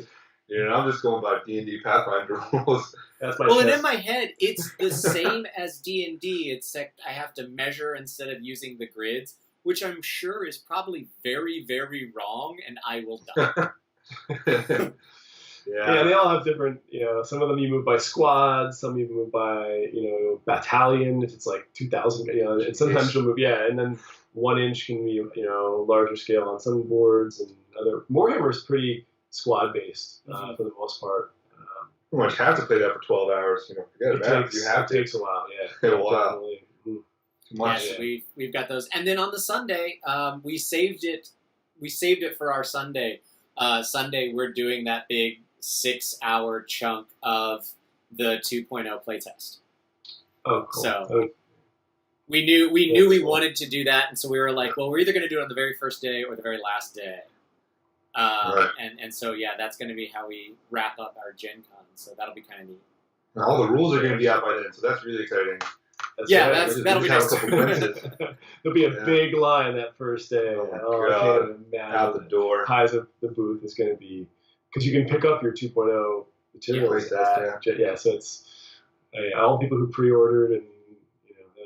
I'm just going by D&D Pathfinder rules. And in my head, it's the same as D&D, except I have to measure instead of using the grids, which I'm sure is probably very, very wrong, and I will die. Yeah, they all have different, some of them you move by squads, some you move by, battalion, if it's like 2,000, and sometimes you'll move, and then 1 inch can be, larger scale on some boards, and other. Warhammer is pretty squad-based, for the most part. You pretty much have to play that for 12 hours, forget about it. It takes a while, yeah. A while. Yes, we've got those. And then on the Sunday, we saved it for our Sunday. Sunday, we're doing that big 6-hour chunk of the 2.0 playtest. Oh, cool. So we knew we wanted to do that, and so we were like, well, we're either going to do it on the very first day or the very last day. Right. And so that's going to be how we wrap up our Gen Con. So that'll be kind of neat. Now, all the rules are going to be out by then, so that's really exciting. that'll be nice. There'll be a big line that first day. Oh my I God. can't imagine. Out the door. Highs of the booth is going to be, because you can pick up your 2.0 materials. Yeah. So it's all people who pre-ordered, and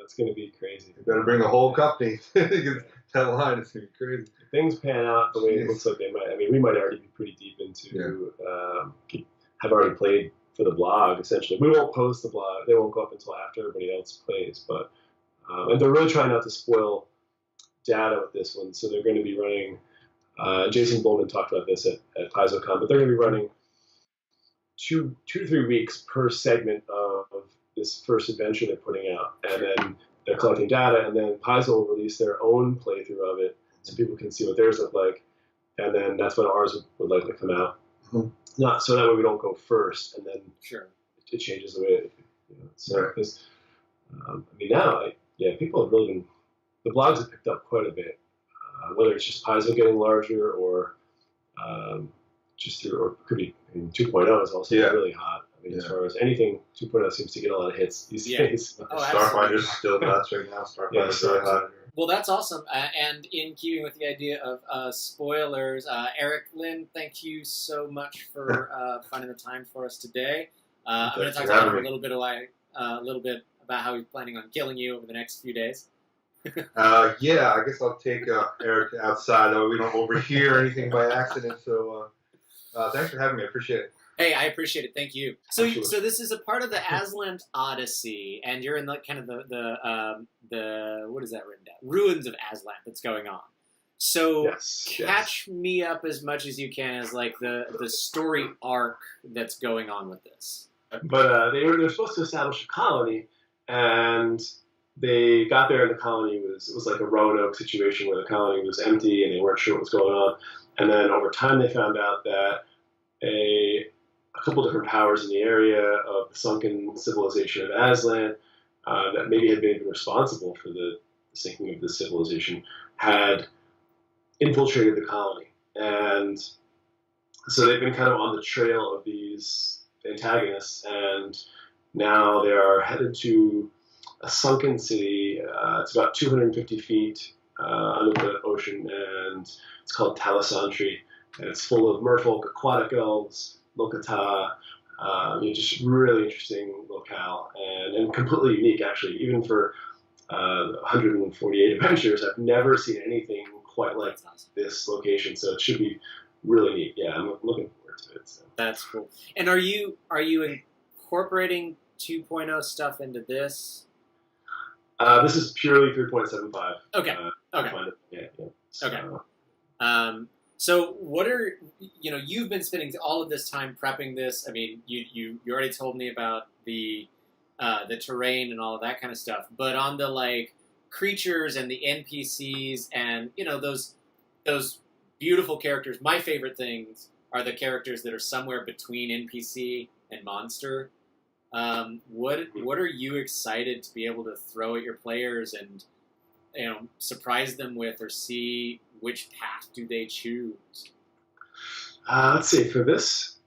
it's going to be crazy. You better bring the whole company. Because that line is going to be crazy. If things pan out the way it looks like they might. I mean, we might already be pretty deep into, have already played for the blog, essentially. We won't post the blog. They won't go up until after everybody else plays. But and they're really trying not to spoil data with this one. So they're going to be running, Jason Bowman talked about this at PaizoCon, but they're going to be running 2 to 3 weeks per segment of this first adventure they're putting out. And then they're collecting data, and then Paizo will release their own playthrough of it so people can see what theirs look like. And then that's when ours would likely come out. Mm-hmm. Not so that way we don't go first, and then it changes the way because I mean now people have really been, the blogs have picked up quite a bit, whether it's just Paizo getting larger or just through, or it could be, 2.0 is also really hot. I mean, as far as anything, 2.0 seems to get a lot of hits these days. Starfinder's still nuts right now. Starfinder's really hot. Well, that's awesome. And in keeping with the idea of spoilers, Eric, Lynn, thank you so much for finding the time for us today. I'm going to talk to Adam a little bit about how he's planning on killing you over the next few days. I guess I'll take Eric outside. That way we don't overhear anything by accident. So thanks for having me. I appreciate it. Hey, I appreciate it. Thank you. So this is a part of the Azlant Odyssey, and you're in the kind of the what is that written down? Ruins of Azlant that's going on. So catch me up as much as you can as like the story arc that's going on with this. But they're supposed to establish a colony, and they got there, and the colony was like a Roanoke situation where the colony was empty and they weren't sure what was going on. And then over time they found out that a couple different powers in the area of the sunken civilization of Azlant that maybe had been responsible for the sinking of the civilization had infiltrated the colony. And so they've been kind of on the trail of these antagonists, and now they are headed to a sunken city. It's about 250 feet under the ocean, and it's called Talisantri. And it's full of merfolk, aquatic elves, Lokata, just really interesting locale, and completely unique, actually. Even for 148 adventures, I've never seen anything quite like this location, so it should be really neat. Yeah, I'm looking forward to it. So. That's cool. And are you incorporating 2.0 stuff into this? This is purely 3.75. Okay. So, okay. So what are, you've been spending all of this time prepping this. I mean, you already told me about the terrain and all of that kind of stuff, but on the like creatures and the NPCs and, those beautiful characters, my favorite things are the characters that are somewhere between NPC and monster. What are you excited to be able to throw at your players and, surprise them with, or see which path do they choose? Let's see. For this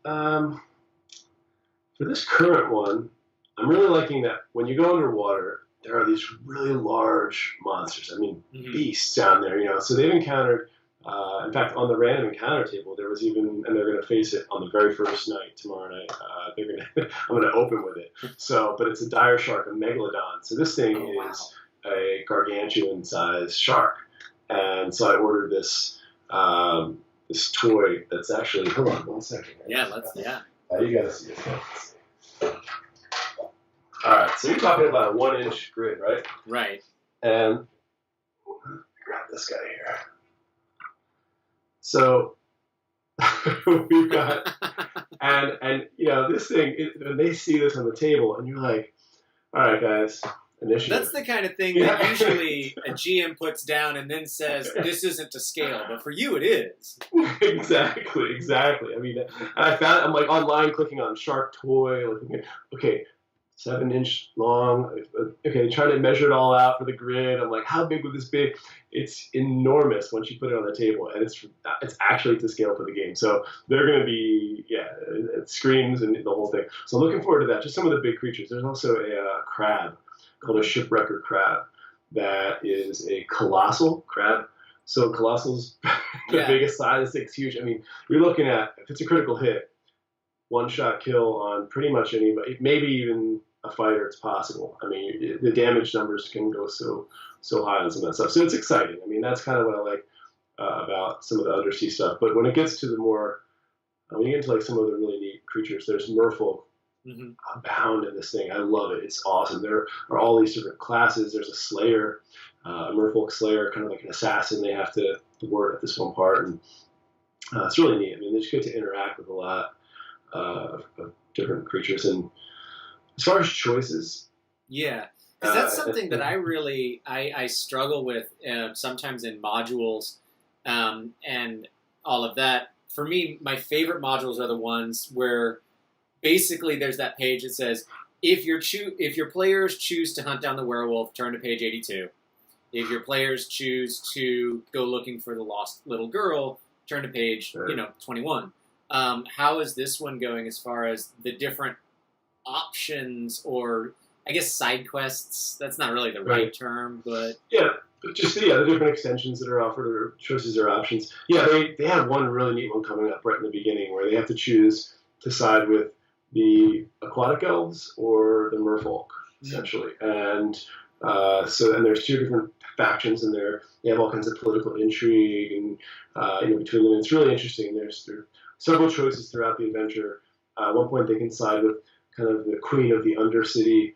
current one, I'm really liking that when you go underwater, there are these really large monsters. I mean, beasts down there. So they've encountered. In fact, on the random encounter table, there was even, and they're going to face it on the very first night, tomorrow night. I'm going to open with it. So, but it's a dire shark, a megalodon. So this thing is a gargantuan-sized shark. And so I ordered this this toy that's actually. Hold on 1 second. You gotta see it. All right, so you're talking about a 1-inch grid, right? Right. And grab this guy here. So we've got, and this thing. When they see this on the table, and you're like, all right, guys. Initiative. That's the kind of thing that usually a GM puts down and then says, this isn't to scale, but for you it is. Exactly. I mean, and I'm like online clicking on Shark Toy, looking at, okay, 7-inch long. Okay, trying to measure it all out for the grid. I'm like, how big would this be? It's enormous once you put it on the table, and it's actually to scale for the game. So they're going to be, screens and the whole thing. So I'm looking forward to that. Just some of the big creatures. There's also a crab called a shipwrecker crab that is a colossal crab. So colossal's the biggest size. It's huge. I mean, you're looking at, if it's a critical hit, one-shot kill on pretty much anybody, maybe even a fighter, it's possible. I mean, the damage numbers can go so high on some of that stuff. So it's exciting. I mean, that's kind of what I like about some of the undersea stuff. But when it gets to the more, when you get into like some of the really neat creatures, there's merfolk abound in this thing. I love it. It's awesome. There are all these different classes. There's a slayer, a merfolk slayer, kind of like an assassin. They have to ward at this one part, and it's really neat. I mean, they just get to interact with a lot of different creatures. And as far as choices, because that's something that I really I struggle with sometimes in modules and all of that. For me, my favorite modules are the ones where basically there's that page that says, if your players choose to hunt down the werewolf, turn to page 82. If your players choose to go looking for the lost little girl, turn to page 21. How is this one going as far as the different options, or I guess side quests? That's not really the right term, but just the different extensions that are offered, or choices or options. They have one really neat one coming up right in the beginning where they have to side with the aquatic elves or the merfolk, essentially. And and there's two different factions in there. They have all kinds of political intrigue and between them. It's really interesting. There's several choices throughout the adventure. At one point, they can side with kind of the queen of the Undercity,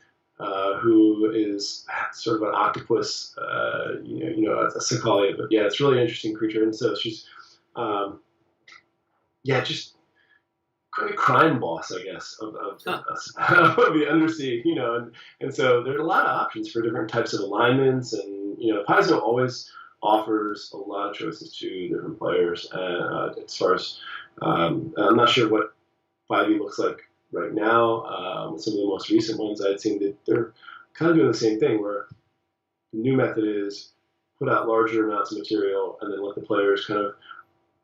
who is sort of an octopus, a Cicalia. But it's a really interesting creature. And so she's, just kind of crime boss, I guess, of the Undersea, and so there's a lot of options for different types of alignments, and Paizo always offers a lot of choices to different players. As far as I'm not sure what 5e looks like right now. With some of the most recent ones I'd seen, that they're kind of doing the same thing, where the new method is put out larger amounts of material and then let the players kind of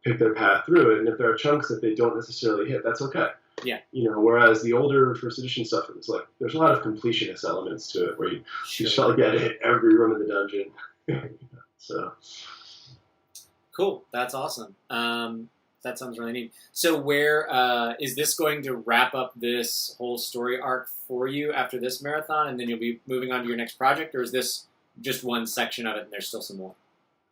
pick their path through it. And if there are chunks that they don't necessarily hit, that's okay. Yeah. Whereas the older first edition stuff, it was like there's a lot of completionist elements to it, where you just felt like you had to hit every room in the dungeon. So cool. That's awesome. That sounds really neat. So where is this going to wrap up this whole story arc for you after this marathon, and then you'll be moving on to your next project, or is this just one section of it and there's still some more?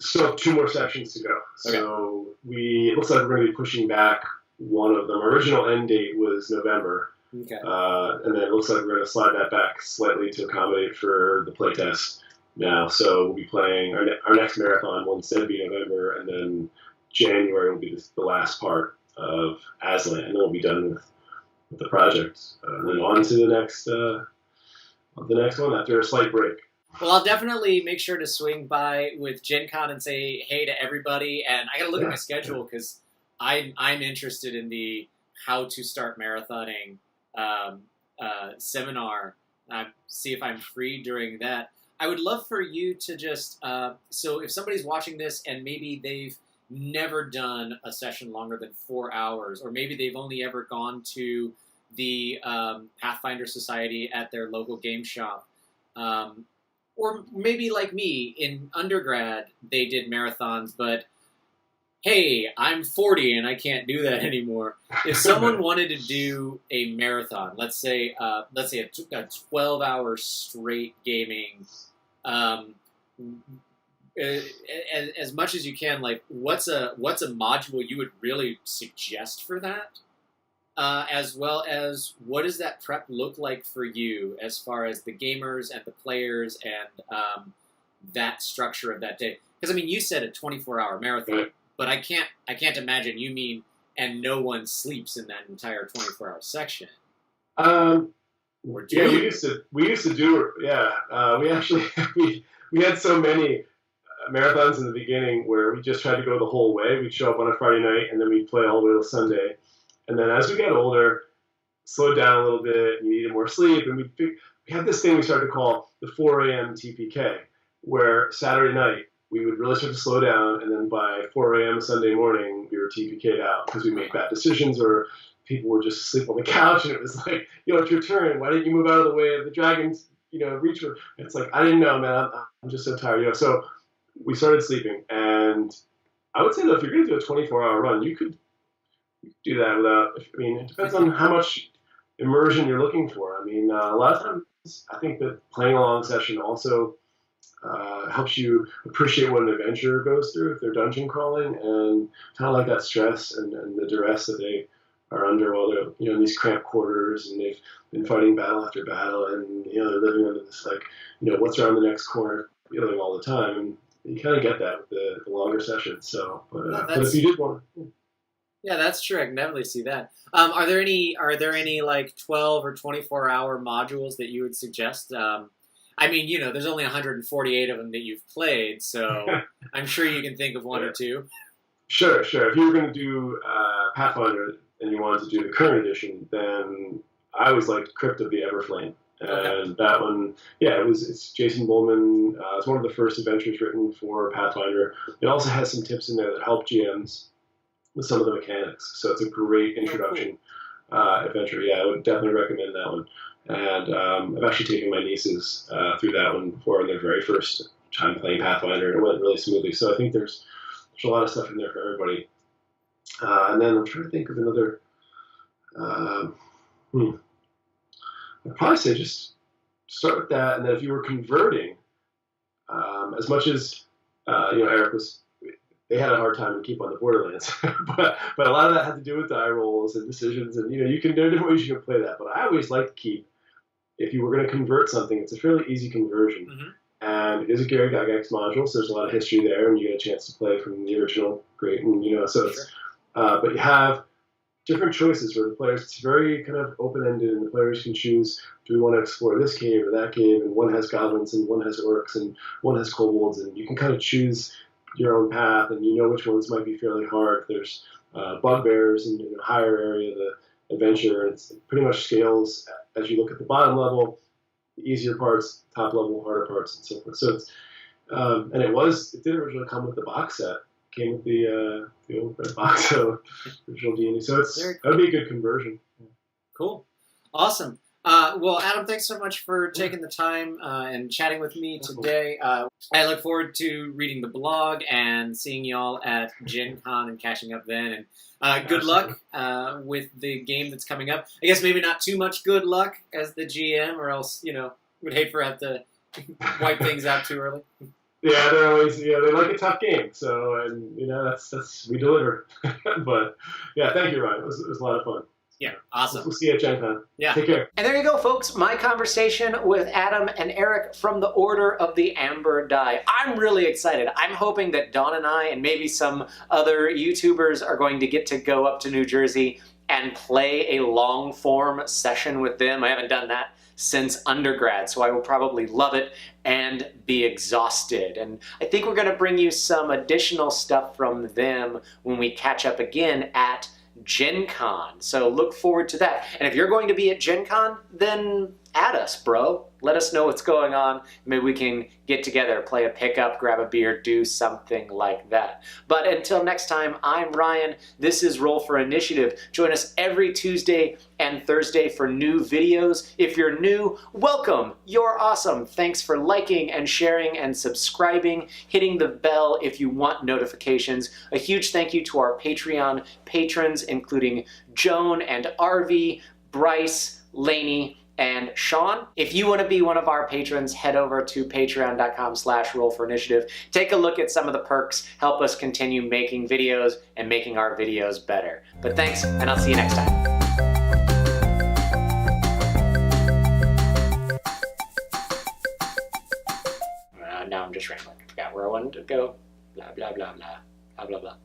So 2 more sections to go. Okay. So it looks like we're going to be pushing back one of them. Original end date was November. Okay. And then it looks like we're going to slide that back slightly to accommodate for the playtest now. So we'll be playing our next marathon will instead be November, and then January will be the last part of Azlant, and then we'll be done with the project. And then on to the next one after a slight break. Well, I'll definitely make sure to swing by with Gen Con and say hey to everybody. And I got to look at my schedule, because I'm interested in the how to start marathoning seminar. See if I'm free during that. I would love for you to just, so if somebody's watching this and maybe they've never done a session longer than 4 hours, or maybe they've only ever gone to the Pathfinder Society at their local game shop, or maybe like me, in undergrad, they did marathons, but hey, I'm 40 and I can't do that anymore. If someone wanted to do a marathon, let's say a 12-hour straight gaming, as much as you can, like what's a module you would really suggest for that? As well as what does that prep look like for you as far as the gamers and the players and that structure of that day? Because I mean, you said a 24-hour marathon, Right. But I can't imagine you mean and no one sleeps in that entire 24-hour section. We used to do. We actually we had so many marathons in the beginning where we just tried to go the whole way. We'd show up on a Friday night and then we'd play all the way till Sunday. And then as we got older, slowed down a little bit, you needed more sleep, and we had this thing we started to call the 4 a.m. TPK, where Saturday night we would really start to slow down, and then by 4 a.m. Sunday morning we were TPK'd out because we made bad decisions or people were just asleep on the couch, and it was like, it's your turn. Why didn't you move out of the way of the dragon's, reach? It's like, I didn't know, man. I'm just so tired, So we started sleeping, and I would say that if you're going to do a 24-hour run, you could do that without. It depends on how much immersion you're looking for. A lot of times, I think that playing a long session also helps you appreciate what an adventurer goes through if they're dungeon crawling, and kind of like that stress and the duress that they are under while they're in these cramped quarters, and they've been fighting battle after battle, and they're living under this what's around the next corner feeling all the time, and you kind of get that with the longer sessions. So, but if you did want to. Yeah, that's true. I can definitely see that. Are there any 12 or 24-hour modules that you would suggest? There's only 148 of them that you've played, so I'm sure you can think of one or two. Sure. If you were going to do Pathfinder and you wanted to do the current edition, then I always liked Crypt of the Everflame. And that one, it's Jason Bowman. It's one of the first adventures written for Pathfinder. It also has some tips in there that help GMs with some of the mechanics. So it's a great introduction adventure. Yeah, I would definitely recommend that one. And I've actually taken my nieces through that one before, their very first time playing Pathfinder, and it went really smoothly. So I think there's a lot of stuff in there for everybody. And then I'm trying to think of another. I'd probably say just start with that, and then if you were converting, as much as Eric was, they had a hard time to keep on the Borderlands, but a lot of that had to do with die rolls and decisions, and there are different ways you can play that. But I always like to keep, if you were going to convert something, it's a fairly easy conversion, and it is a Gary Gygax module, so there's a lot of history there, and you get a chance to play from the original, great, and so it's, but you have different choices for the players. It's very kind of open-ended, and the players can choose, do we want to explore this cave or that cave, and one has goblins, and one has orcs, and one has kobolds, and you can kind of choose your own path, and which ones might be fairly hard. There's bugbears in the higher area of the adventure, and it pretty much scales as you look at the bottom level, the easier parts, top level, harder parts, and so forth. So it's, and it did originally come with the box set. Came with the old red box of original D&D, so that would be a good conversion. Cool, awesome. Well, Adam, thanks so much for taking the time and chatting with me today. I look forward to reading the blog and seeing y'all at Gen Con and catching up then. And good luck with the game that's coming up. I guess maybe not too much good luck as the GM, or else would hate for have to wipe things out too early. Yeah, they're always, they like a tough game. So, and, that's we deliver. But, yeah, thank you, Ryan. It was a lot of fun. Yeah, awesome. We'll see you at Gen Con. Yeah. Take care. And there you go, folks. My conversation with Adam and Aeric from the Order of the Amber Die. I'm really excited. I'm hoping that Dawn and I and maybe some other YouTubers are going to get to go up to New Jersey and play a long-form session with them. I haven't done that since undergrad, so I will probably love it and be exhausted. And I think we're going to bring you some additional stuff from them when we catch up again at Gen Con. So look forward to that. And if you're going to be at Gen Con, then add us, bro. Let us know what's going on. Maybe we can get together, play a pickup, grab a beer, do something like that. But until next time, I'm Ryan. This is Roll for Initiative. Join us every Tuesday and Thursday for new videos. If you're new, welcome. You're awesome. Thanks for liking and sharing and subscribing, hitting the bell if you want notifications. A huge thank you to our Patreon patrons, including Joan and RV, Bryce, Laney, and Sean. If you want to be one of our patrons, head over to patreon.com/rollforinitiative. Take a look at some of the perks, help us continue making videos and making our videos better. But thanks, and I'll see you next time. Now I'm just rambling. I forgot where I wanted to go. Blah, blah, blah, blah. Blah, blah, blah.